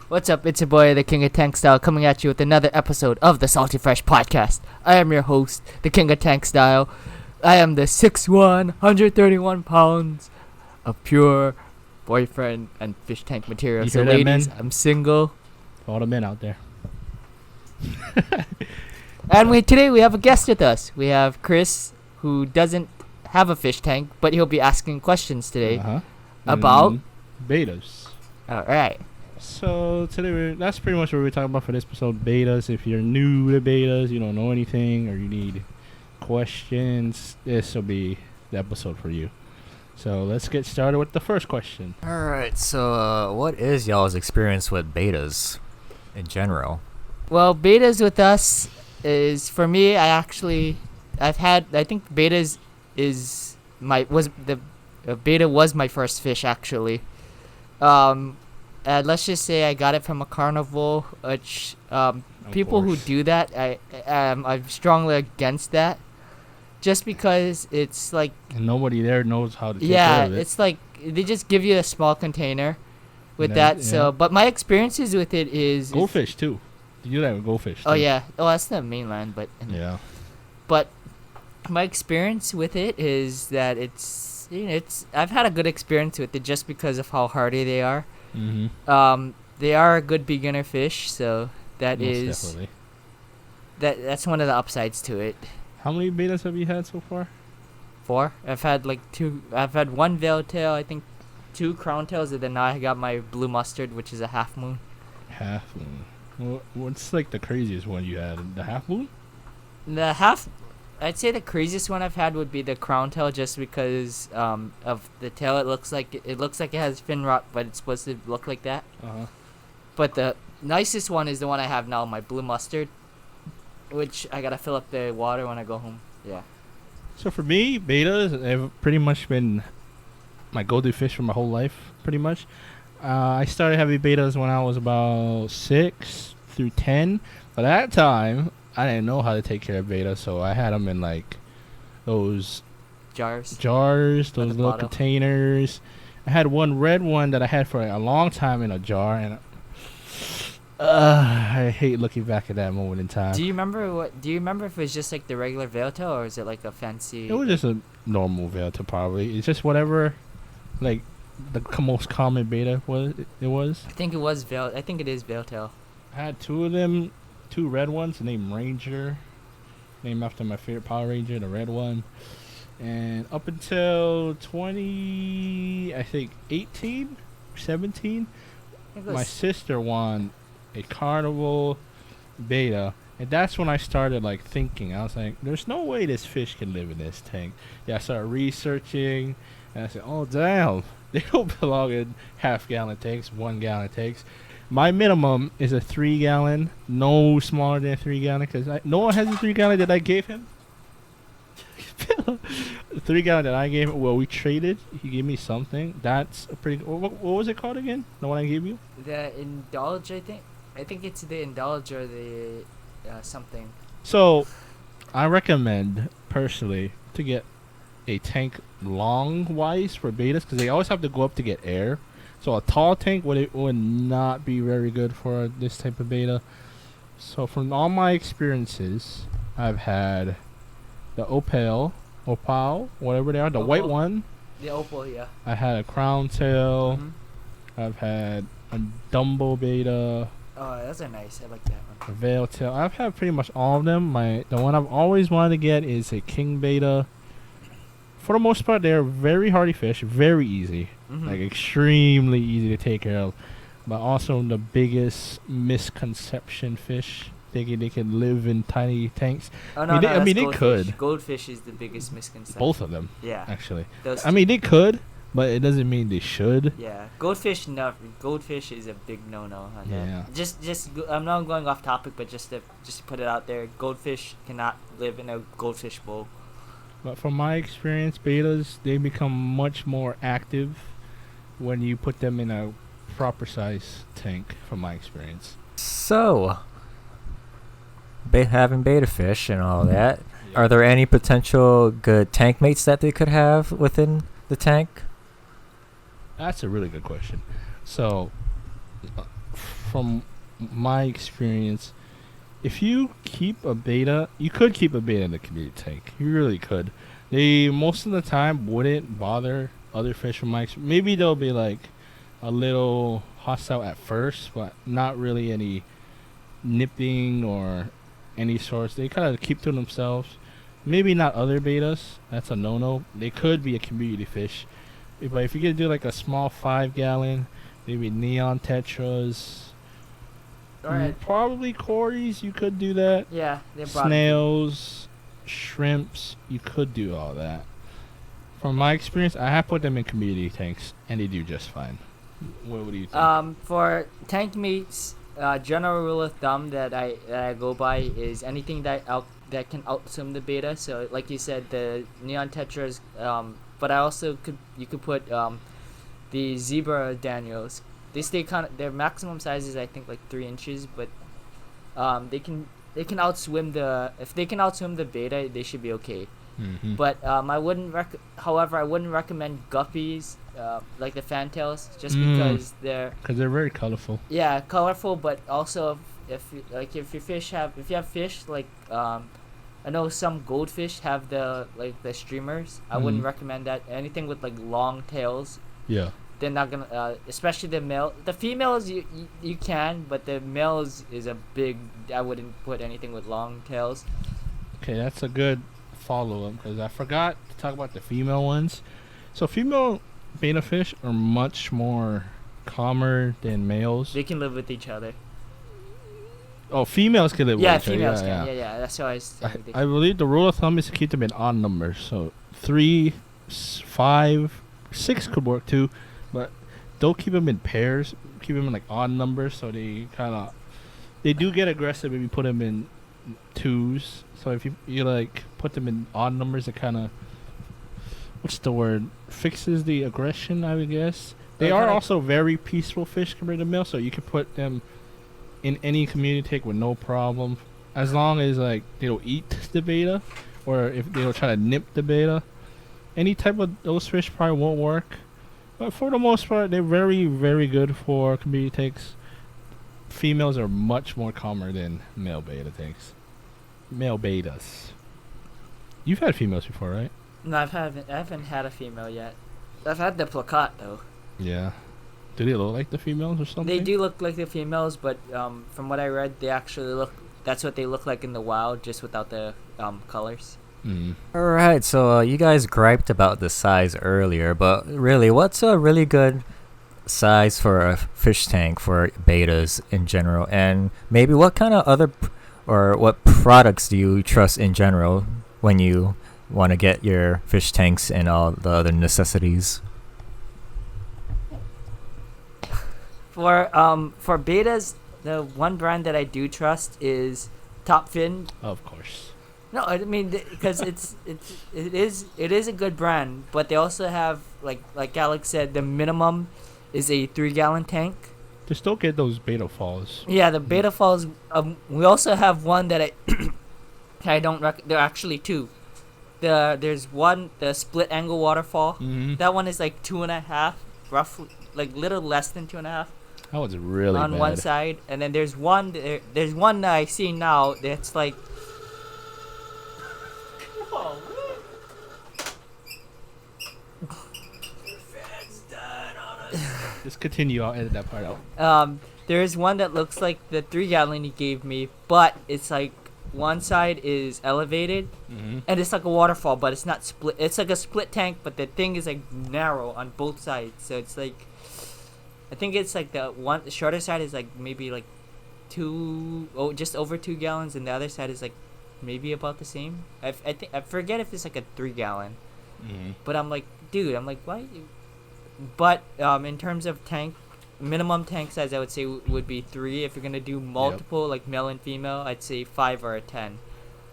What's up? It's your boy, the King of Tank Style, coming at you with another episode of the Salty Fresh Podcast. I am your host, the King of Tank Style. I am the 6'1", 131 pounds of pure boyfriend and fish tank material. You So, hear that, ladies, men? I'm single. All the men out there. And today we have a guest with us. We have Chris, who doesn't have a fish tank, but he'll be asking questions today about betas. Alright. So today that's pretty much what we're talking about for this episode. Betas. If you're new to betas, you don't know anything, or you need questions, this will be the episode for you. So let's get started with the first question. Alright, so what is y'all's experience with betas in general? Well, betas with us is, for me, I think betas beta was my first fish, actually. Let's just say I got it from a carnival, which people who do that, I'm strongly against that. Just because it's like... And nobody there knows how to take care of it. Yeah, it's like they just give you a small container with that. Yeah. So, but my experiences with it is... Goldfish, too. You do that with goldfish, too. Oh, yeah. Oh, that's the mainland, but... Yeah. But my experience with it is that I've had a good experience with it just because of how hardy they are. Mm-hmm. They are a good beginner fish, so definitely. That's one of the upsides to it. How many betas have you had so far? 4. I've had two. I've had 1 veil tail, I think 2 crown tails, and then now I got my blue mustard, which is a half moon. Half moon. What's like the craziest one you had? The half moon? I'd say the craziest one I've had would be the crown tail, just because of the tail. It looks like it has fin rot, but it's supposed to look like that. But the nicest one is the one I have now, my blue mustard, which I gotta fill up the water when I go home. Yeah. So for me, betas have pretty much been my go-to fish for my whole life, pretty much. I started having betas when I was about 6 through 10. By that time, I didn't know how to take care of betas, so I had them in like those jars, those little containers. I had one red one that I had for a long time in a jar, and I hate looking back at that moment in time. Do you remember if it was just like the regular veil tail, or is it like a fancy? It was just a normal veil tail, probably. It's just whatever, like the most common beta was. I think it is veil tail. I had 2 of them, 2 red ones named Ranger, named after my favorite Power Ranger, the red one. And up until 18, 17, my sister won a carnival beta, and that's when I started like thinking. I was like, there's no way this fish can live in this tank. Yeah, I started researching, and I said, oh damn, they don't belong in half-gallon tanks, 1-gallon tanks. My minimum is a 3-gallon, no smaller than a 3-gallon, because no one has a 3-gallon that I gave him. The 3-gallon that I gave him, well, we traded. He gave me something. That's a pretty... What was it called again? The one I gave you? The Indulge, I think. I think it's the Indulge or the something. So, I recommend, personally, to get a tank long-wise for betas, because they always have to go up to get air. So a tall tank would not be very good for this type of beta. So from all my experiences, I've had the opal, whatever they are, the Opal. white one. The opal, yeah. I had a crown tail. Mm-hmm. I've had a Dumbo beta. Oh, those are nice. I like that one. A veil tail. I've had pretty much all of them. The one I've always wanted to get is a king beta. For the most part, they're very hardy fish, very easy. Mm-hmm. Like extremely easy to take care of, but also the biggest misconception fish, thinking they can live in tiny tanks. Oh no, they goldfish. could. Goldfish is the biggest misconception. Both of them, yeah, actually. Those I mean, they could, but it doesn't mean they should. Yeah, goldfish. No, goldfish is a big no-no. Yeah. I'm not going off topic, but just to put it out there, goldfish cannot live in a goldfish bowl. But from my experience, betas, they become much more active when you put them in a proper size tank, from my experience. So, having beta fish and all that, are there any potential good tank mates that they could have within the tank? That's a really good question. So, from my experience, if you keep a beta, you could keep a beta in the community tank. You really could. They most of the time wouldn't bother other fish from my experience. Maybe they'll be like a little hostile at first, but not really any nipping or any sorts. They kind of keep to themselves. Maybe not other betas. That's a no-no. They could be a community fish. But if you could do like a small 5-gallon, maybe neon tetras, probably cories, you could do that. Yeah, snails, shrimps, you could do all that. From my experience, I have put them in community tanks, and they do just fine. What do you think? For tank meats, general rule of thumb that I go by is anything that can outswim the beta. So like you said, the neon tetras. But I also you could put the zebra Daniels. They stay their maximum size is I think like 3 inches, but they can outswim the beta, they should be okay. Mm-hmm. But I wouldn't recommend guppies like the fantails just because they're very colorful. Yeah, colorful, but also if you have fish like I know some goldfish have the streamers. I wouldn't recommend that. Anything with like long tails. Yeah. They're not gonna, especially the male. The females you can, but the males is a big. I wouldn't put anything with long tails. Okay, that's a good follow-up because I forgot to talk about the female ones. So female beta fish are much more calmer than males. They can live with each other. Oh, females can live with each other. Females can. Yeah. That's how I believe the rule of thumb is to keep them in odd numbers. So 3, 5, 6 could work too, but don't keep them in pairs. Keep them in like odd numbers, so they do get aggressive if you put them in 2s. So if you like put them in odd numbers, it kind of fixes the aggression, I would guess. They are also very peaceful fish compared to males, so you can put them in any community tank with no problem, as long as like they don't eat the beta, or if they don't try to nip the beta. Any type of those fish probably won't work, but for the most part, they're very, very good for community tanks. Females are much more calmer than male beta tanks. Male betas. You've had females before, right? No, I haven't had a female yet. I've had the plakat though. Yeah. Do they look like the females or something? They do look like the females, but from what I read, they actually look. That's what they look like in the wild, just without the colors. Alright, so you guys griped about the size earlier, but really, what's a really good size for a fish tank for betas in general? And maybe what kind of what products do you trust in general when you want to get your fish tanks and all the other necessities? For betas, the one brand that I do trust is Top Fin. Of course. No, I mean because it is a good brand, but they also have like Alex said, the minimum is a 3-gallon tank. Just don't get those beta falls. Yeah, the beta falls. We also have one that I don't there are actually 2. There's one, the split angle waterfall. Mm-hmm. That one is like 2.5, roughly, like little less than 2.5. That was really on bad. one side, and then there's one that I see now that's like. Just continue. I'll edit that part out. There's one that looks like the 3-gallon he gave me, but it's like one side is elevated, and it's like a waterfall, but it's not split. It's like a split tank, but the thing is like narrow on both sides, so it's like. I think it's like the shorter side is like maybe like just over 2 gallons, and the other side is like maybe about the same. I forget if it's like a 3-gallon, but I'm like, dude, why? But in terms of minimum tank size, I would say would be 3. If you're gonna do multiple, like male and female, I'd say 5 or a 10.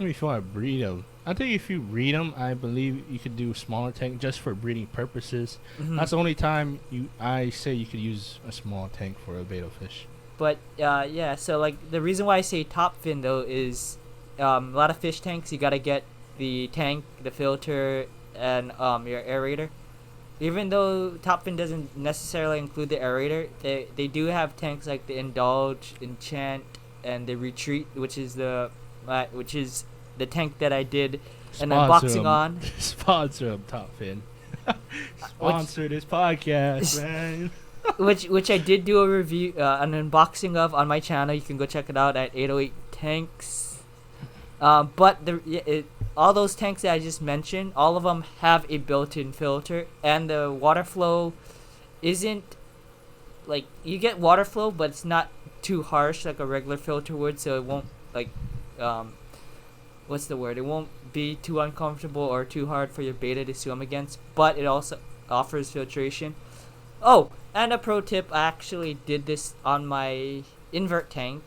If you want to breed them, I think if you breed them, I believe you could do a smaller tank just for breeding purposes. That's the only time I say you could use a small tank for a betta fish. But yeah, so like the reason why I say Top Fin though is a lot of fish tanks you gotta get the tank, the filter, and your aerator. even though Top Fin doesn't necessarily include the aerator, they do have tanks like the Indulge, Enchant, and the Retreat, which is the tank that I did an unboxing on. Sponsor them, Top Fin. Sponsor this podcast, man. which I did do a review, an unboxing of on my channel. You can go check it out at 808 Tanks. But all those tanks that I just mentioned, all of them have a built-in filter, and the water flow isn't like, you get water flow, but it's not too harsh like a regular filter would, so it won't like what's the word? It won't be too uncomfortable or too hard for your beta to swim against, but it also offers filtration. Oh, and a pro tip, I actually did this on my invert tank.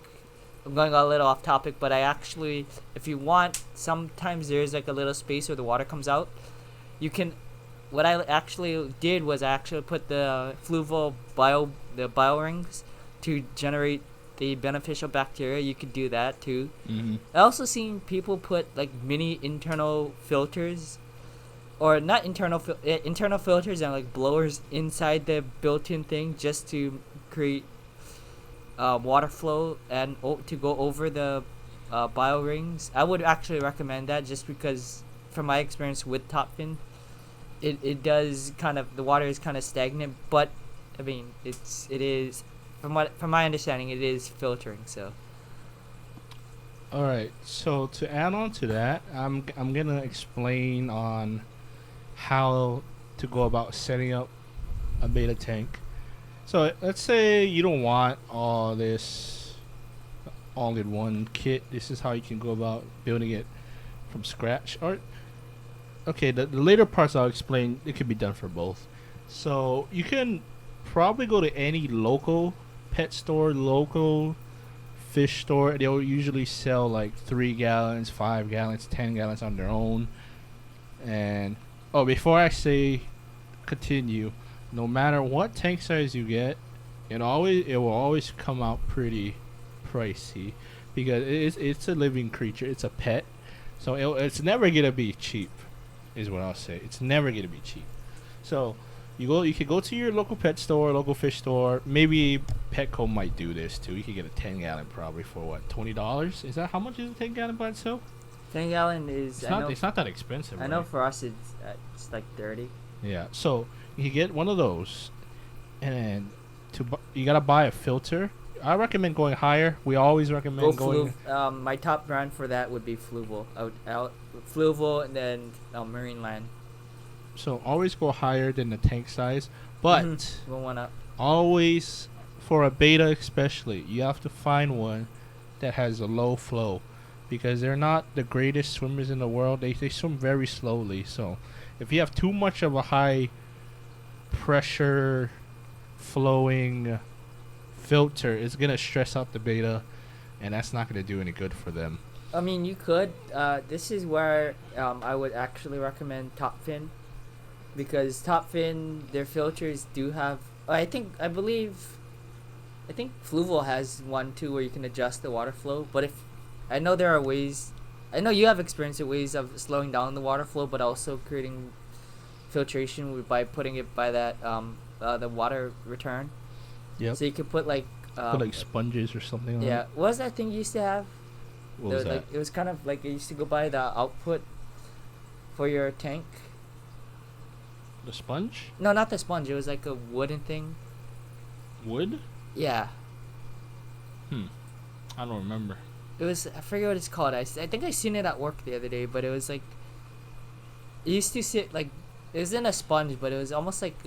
I'm going a little off topic, but I actually, if you want, sometimes there's like a little space where the water comes out. You can, what I actually did was I actually put the fluval bio rings to generate the beneficial bacteria. You could do that too. Mm-hmm. I also seen people put like mini internal filters, or not internal filters and like blowers inside the built-in thing just to create water flow and to go over the bio rings. I would actually recommend that, just because from my experience with Top Fin, it does kind of, the water is kind of stagnant, but I mean it is from my understanding it is filtering. So all right, so to add on to that, I'm gonna explain on how to go about setting up a beta tank. So let's say you don't want all this all-in-one kit. This is how you can go about building it from scratch. Or okay, the later parts I'll explain, it can be done for both. So you can probably go to any local pet store, local fish store. They'll usually sell like 3 gallons, 5 gallons, 10 gallons on their own. And before I say continue, no matter what tank size you get, it will always come out pretty pricey, because it's a living creature. It's a pet, so it's never gonna be cheap, is what I'll say. It's never gonna be cheap. So you can go to your local pet store, local fish store. Maybe Petco might do this too. You can get a 10-gallon probably for what, $20? Is that how much is a 10-gallon by itself? 10-gallon is. It's not that expensive. I know for us it's like 30. Yeah, so you get one of those, and you gotta buy a filter. I recommend going higher. We always recommend going. My top brand for that would be Fluval. Fluval, and then Marine Land. So always go higher than the tank size, but Go one up. Always, for a beta especially, you have to find one that has a low flow, because they're not the greatest swimmers in the world. They swim very slowly. So if you have too much of a high pressure flowing filter, it's gonna stress out the beta, and that's not gonna do any good for them. I mean, you could. This is where I would actually recommend Top Fin, because Top Fin, their filters do have. I think Fluval has one too where you can adjust the water flow. But I know there are ways. I know you have experience with ways of slowing down the water flow, but also creating filtration by putting it by that the water return. Yep. So you could put like sponges or something. Yeah. What was that thing you used to have? What was that? Like, it was kind of like you used to go by the output for your tank. The sponge? No, not the sponge. It was like a wooden thing. Wood? Yeah. I don't remember. It was, I forget what it's called. I think I seen it at work the other day, but it was like, it used to sit like, it was in a sponge, but it was almost like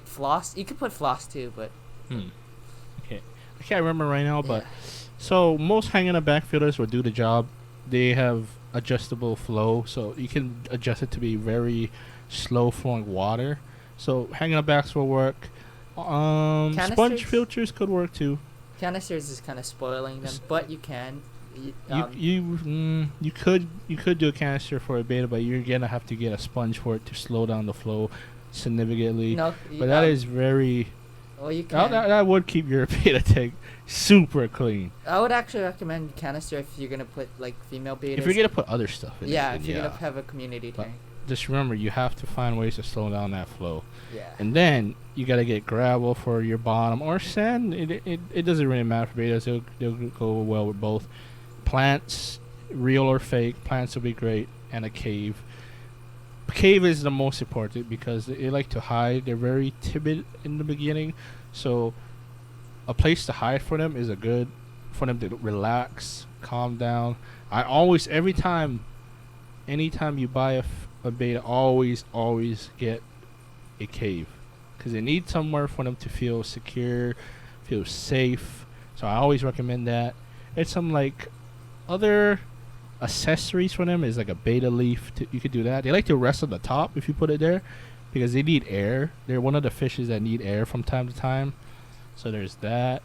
floss. You could put floss too, but. Okay. I can't remember right now, but so most hang in the back filters will do the job. They have adjustable flow, so you can adjust it to be very slow flowing water. So hang in the backs will work. Sponge filters could work too. Canisters is kind of spoiling them, but you can. You could do a canister for a beta, but you're gonna have to get a sponge for it to slow down the flow significantly. No, but that is very. Well, you can. That would keep your beta tank super clean. I would actually recommend canister if you're gonna put like female betas. If you're gonna put other stuff in it. Yeah, if you're gonna have a community tank. just remember you have to find ways to slow down that flow. Yeah. And then you gotta get gravel for your bottom or sand. It doesn't really matter for betas. They'll go well with both. Plants, real or fake, plants will be great, and a cave. Cave is the most important because they like to hide. They're very timid in the beginning, so a place to hide for them is for them to relax, calm down. I always, anytime you buy a beta, always get a cave because they need somewhere for them to feel secure, feel safe. So I always recommend that. It's some like other accessories for them is like a beta leaf. You could do that. They like to rest on the top if you put it there because they need air. They're one of the fishes that need air from time to time. So there's that.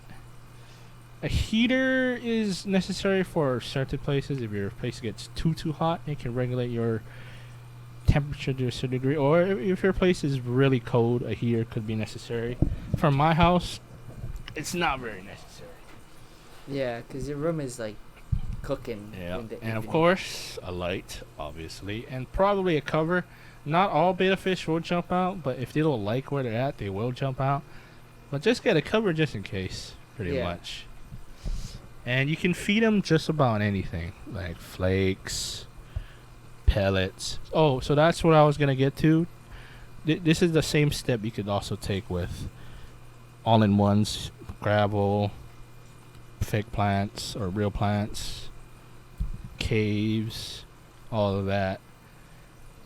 A heater is necessary for certain places. If your place gets too hot, it can regulate your temperature to a certain degree. Or if your place is really cold, a heater could be necessary. For my house, it's not very necessary. Yeah, because your room is like cooking. Yeah, and of course, a light, obviously, and probably a cover. Not all betta fish will jump out, but if they don't like where they're at, they will jump out. But just get a cover just in case, pretty much. And you can feed them just about anything, like flakes, pellets. Oh, so that's what I was going to get to. This is the same step you could also take with all-in-ones, gravel, fake plants or real plants, caves, all of that.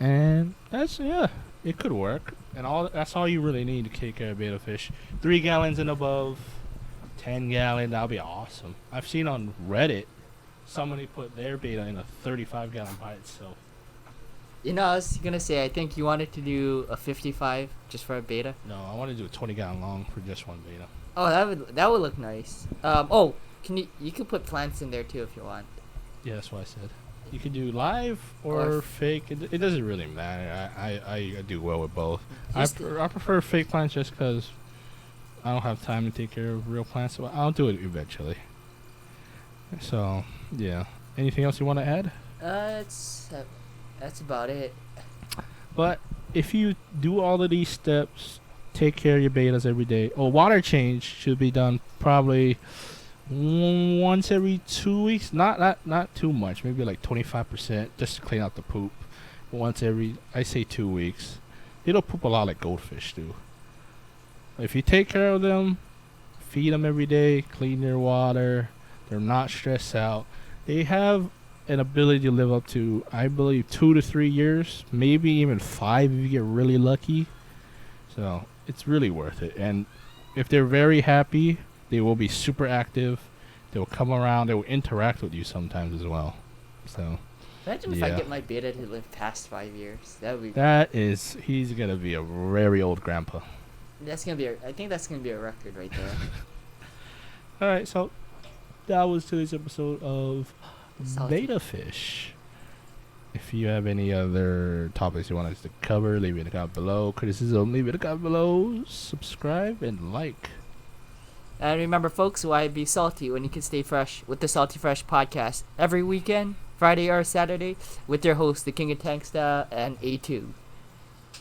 And that's, it could work. And that's all you really need to take care of betta fish. 3 gallons and above, 10 gallon, that'll be awesome. I've seen on Reddit somebody put their betta in a 35-gallon by itself. You know, I was gonna say I think you wanted to do a 55 just for a betta. No, I want to do a 20-gallon long for just one betta. Oh, that would look nice. Can you could put plants in there too if you want. Yeah, that's what I said. You could do live or fake. It doesn't really matter. I do well with both. I prefer fake plants just because I don't have time to take care of real plants. So I'll do it eventually. So, yeah. Anything else you want to add? That's about it. But if you do all of these steps, take care of your bettas every day. Water change should be done probably once every 2 weeks. Not too much. Maybe like 25% just to clean out the poop. Once every, I say 2 weeks. They don't poop a lot like goldfish do. If you take care of them, feed them every day, clean their water, they're not stressed out. They have an ability to live up to, I believe, 2 to 3 years, maybe even 5 if you get really lucky. So it's really worth it. And if they're very happy, they will be super active. They will come around. They will interact with you sometimes as well. So imagine if I get my betta to live past 5 years. He's gonna be a very old grandpa. I think that's gonna be a record right there. All right, so that was today's episode of Betta Fish. If you have any other topics you want us to cover, leave it in the comment below. Criticism, leave it in the comment below. Subscribe and like. And remember, folks, why be salty when you can stay fresh with the Salty Fresh podcast every weekend, Friday or Saturday, with their hosts, the King of Tanksta and A2.